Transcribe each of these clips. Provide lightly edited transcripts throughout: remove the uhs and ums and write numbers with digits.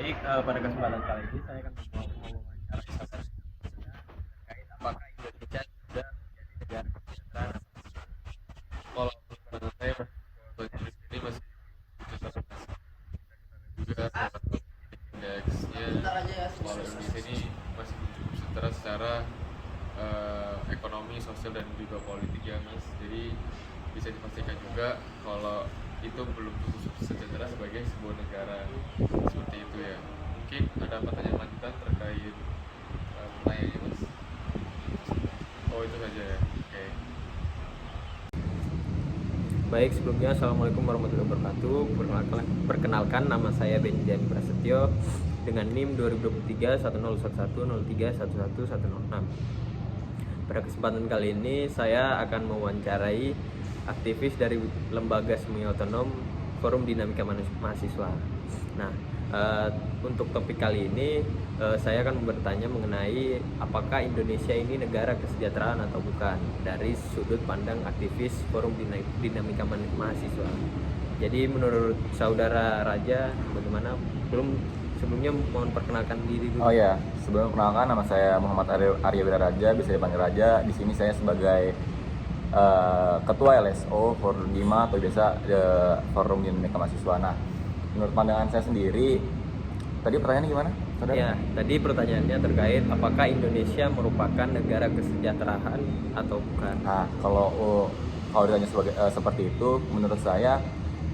Baik, pada kesempatan kali ini saya akan mewawancarai saudara terkait apakah Indonesia sudah menjadi negara kesejahteraan. Kalau menurut saya untuk Indonesia ini masih juga terdapat indeksnya. Kalau Indonesia ini masih cukup setara secara ekonomi, sosial dan juga politik ya mas. Jadi bisa dipastikan juga kalau itu belum cukup sejahtera sebagai sebuah negara seperti itu ya. Mungkin ada pertanyaan lanjutan terkait pertanyaannya mas. Oh itu saja ya. Oke. Baik, sebelumnya Assalamualaikum warahmatullahi wabarakatuh. Perkenalkan nama saya Benjamin Prasetyo dengan NIM 2023 101103111106. Pada kesempatan kali ini saya akan mewawancarai aktivis dari Lembaga Semi Otonom Forum Dinamika Mahasiswa. Nah, untuk topik kali ini saya akan bertanya mengenai apakah Indonesia ini negara kesejahteraan atau bukan dari sudut pandang aktivis Forum Dinamika Mahasiswa. Jadi menurut saudara Raja bagaimana? Sebelumnya mohon perkenalkan diri dulu. Oh ya, sebelum perkenalkan nama saya Muhammad Arya Wiraraja, bisa dipanggil Raja. Di sini saya sebagai Ketua LSO Forum Dima atau biasa Forum Dinamika Mahasiswa. Nah, menurut pandangan saya sendiri, tadi pertanyaannya gimana, saudara? Ya, tadi pertanyaannya terkait apakah Indonesia merupakan negara kesejahteraan atau bukan. Nah, kalau ditanya seperti itu, menurut saya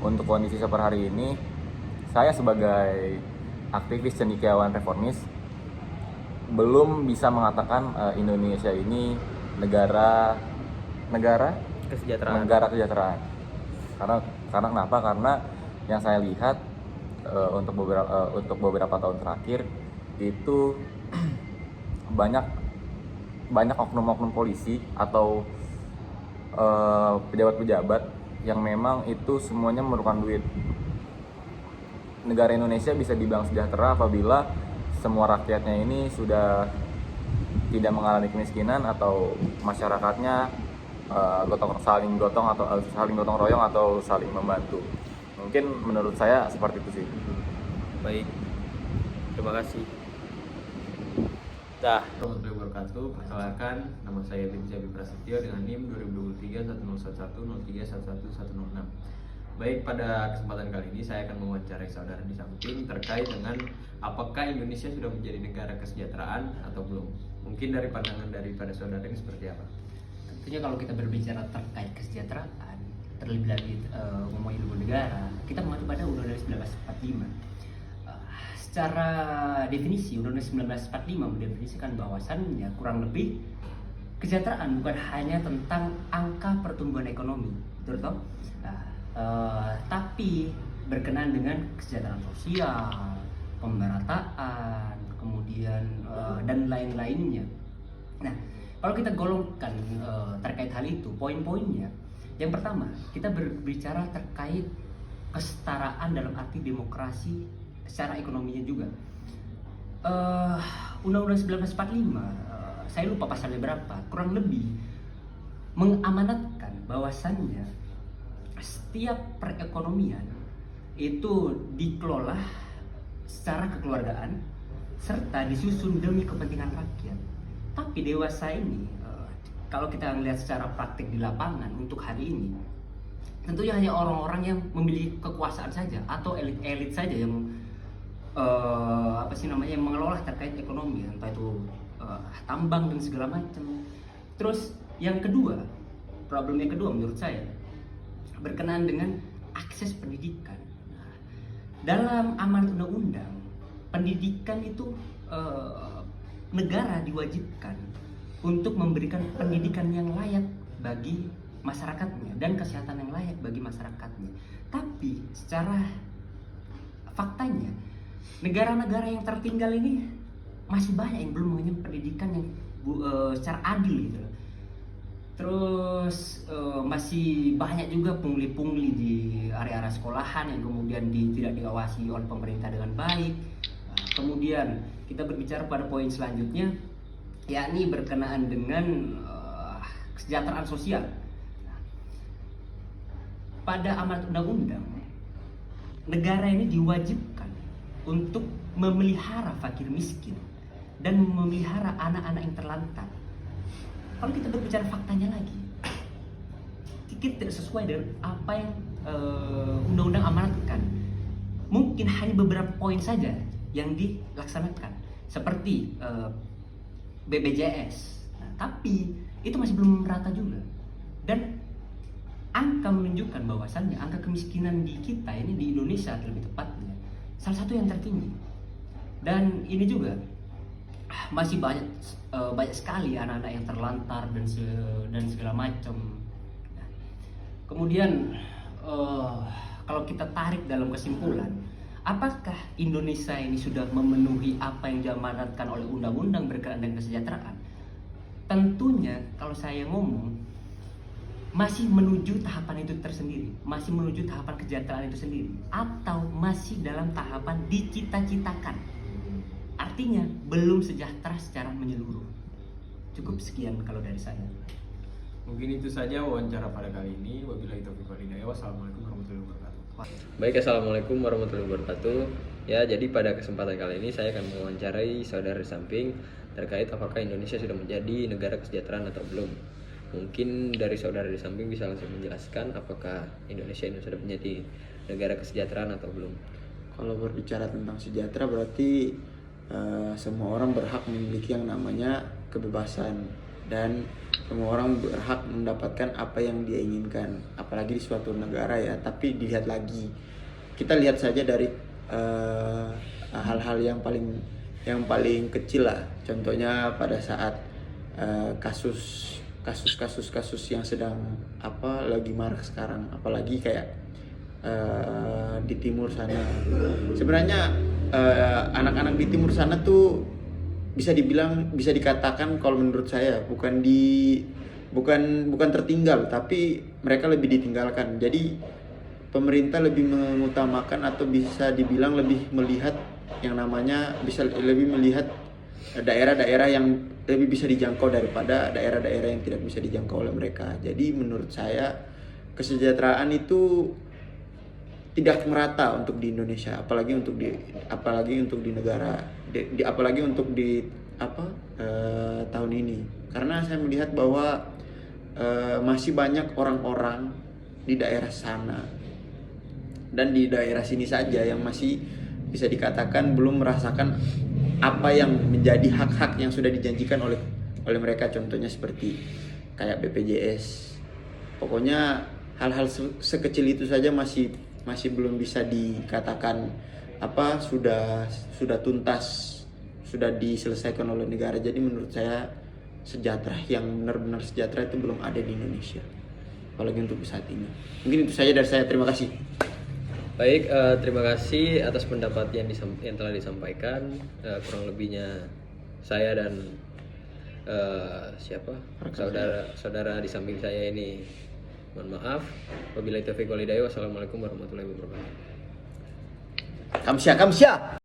untuk kondisi seperti hari ini, saya sebagai aktivis cendekiawan reformis belum bisa mengatakan Indonesia ini negara Kesejahteraan. kesejahteraan. Karena kenapa? Karena yang saya lihat untuk beberapa tahun terakhir itu banyak oknum-oknum polisi atau pejabat-pejabat yang memang itu semuanya memerlukan duit. Negara Indonesia bisa dibilang sejahtera apabila semua rakyatnya ini sudah tidak mengalami kemiskinan atau masyarakatnya saling gotong royong atau saling membantu. Mungkin menurut saya seperti itu sih. Baik, terima kasih. Warahmatullahi wabarakatuh. Perkenalkan, nama saya Benjamin Prasetyo dengan NIM 2023 101103111106. Baik, pada kesempatan kali ini saya akan mewawancarai saudara di samping terkait dengan apakah Indonesia sudah menjadi negara kesejahteraan atau belum. Mungkin dari pandangan daripada saudara ini seperti apa? Tentunya kalau kita berbicara terkait kesejahteraan, terlebih lagi ngomongin ibu negara, kita mengacu pada Undang-Undang 1945. Secara definisi, Undang-Undang 1945 mendefinisikan bahwasannya kurang lebih kesejahteraan bukan hanya tentang angka pertumbuhan ekonomi, betul toh? Tapi berkenaan dengan kesejahteraan sosial, pemerataan, kemudian dan lain-lainnya. Nah, kalau kita golongkan terkait hal itu, poin-poinnya, yang pertama kita berbicara terkait kesetaraan dalam arti demokrasi secara ekonominya juga. Undang-Undang 1945, saya lupa pasalnya berapa, kurang lebih mengamanatkan bahwasannya setiap perekonomian itu dikelola secara kekeluargaan serta disusun demi kepentingan rakyat. Tapi dewasa ini, kalau kita melihat secara praktik di lapangan untuk hari ini, tentunya hanya orang-orang yang memiliki kekuasaan saja atau elit-elit saja yang yang mengelola terkait ekonomi, entah itu tambang dan segala macam. Terus yang kedua, problem yang kedua menurut saya berkenaan dengan akses pendidikan. Dalam amanat undang-undang, pendidikan itu negara diwajibkan untuk memberikan pendidikan yang layak bagi masyarakatnya dan kesehatan yang layak bagi masyarakatnya. Tapi secara faktanya, negara-negara yang tertinggal ini masih banyak yang belum mengenyam pendidikan yang secara adil gitu. Terus masih banyak juga pungli-pungli di area-area sekolahan yang kemudian tidak diawasi oleh pemerintah dengan baik. Kemudian kita berbicara pada poin selanjutnya, yakni berkenaan dengan kesejahteraan sosial. Pada amanat undang-undang, negara ini diwajibkan untuk memelihara fakir miskin dan memelihara anak-anak yang terlantar. Kalau kita berbicara faktanya lagi, kita tidak sesuai dengan apa yang undang-undang amanatkan. Mungkin hanya beberapa poin saja yang dilaksanakan, seperti BPJS. Nah, tapi itu masih belum merata juga. Dan angka menunjukkan bahwasannya angka kemiskinan di kita ini, di Indonesia lebih tepatnya, salah satu yang tertinggi. Dan ini juga masih banyak sekali anak-anak yang terlantar dan segala macam. Nah, kemudian kalau kita tarik dalam kesimpulan, apakah Indonesia ini sudah memenuhi apa yang diamanatkan oleh undang-undang berkaitan dengan kesejahteraan? Tentunya kalau saya ngomong, masih menuju tahapan itu tersendiri, masih menuju tahapan kesejahteraan itu sendiri, atau masih dalam tahapan dicita-citakan. Artinya belum sejahtera secara menyeluruh. Cukup sekian kalau dari saya. Mungkin itu saja wawancara pada kali ini. Wabillahi taufiq wal hidayah. Wassalamualaikum warahmatullahi wabarakatuh. Baik, assalamualaikum warahmatullahi wabarakatuh. Ya, jadi pada kesempatan kali ini saya akan mewawancarai saudara di samping terkait apakah Indonesia sudah menjadi negara kesejahteraan atau belum. Mungkin dari saudara di samping bisa langsung menjelaskan apakah Indonesia ini sudah menjadi negara kesejahteraan atau belum. Kalau berbicara tentang sejahtera berarti semua orang berhak memiliki yang namanya kebebasan dan semua orang berhak mendapatkan apa yang dia inginkan, apalagi di suatu negara ya. Tapi dilihat lagi, kita lihat saja dari hal-hal yang paling kecil lah. Contohnya pada saat kasus yang sedang lagi marak sekarang, apalagi kayak di timur sana. Sebenarnya anak-anak di timur sana tuh bisa dikatakan kalau menurut saya bukan tertinggal, tapi mereka lebih ditinggalkan. Jadi pemerintah lebih mengutamakan atau bisa dibilang lebih melihat yang namanya lebih melihat daerah-daerah yang lebih bisa dijangkau daripada daerah-daerah yang tidak bisa dijangkau oleh mereka. Jadi menurut saya kesejahteraan itu tidak merata untuk di Indonesia, apalagi untuk di negara, apalagi untuk di tahun ini. Karena saya melihat bahwa masih banyak orang-orang di daerah sana dan di daerah sini saja yang masih bisa dikatakan belum merasakan apa yang menjadi hak-hak yang sudah dijanjikan oleh mereka. Contohnya seperti kayak BPJS. Pokoknya hal-hal sekecil itu saja masih belum bisa dikatakan sudah tuntas, sudah diselesaikan oleh negara. Jadi menurut saya sejahtera yang benar-benar sejahtera itu belum ada di Indonesia, apalagi untuk saat ini. Mungkin itu saja dari saya. Terima kasih. Baik, terima kasih atas pendapat yang telah disampaikan. Kurang lebihnya saya dan saudara di samping saya ini mohon maaf. Wabillahi taufiq wal hidayah. Wassalamualaikum warahmatullahi wabarakatuh. Kamsya.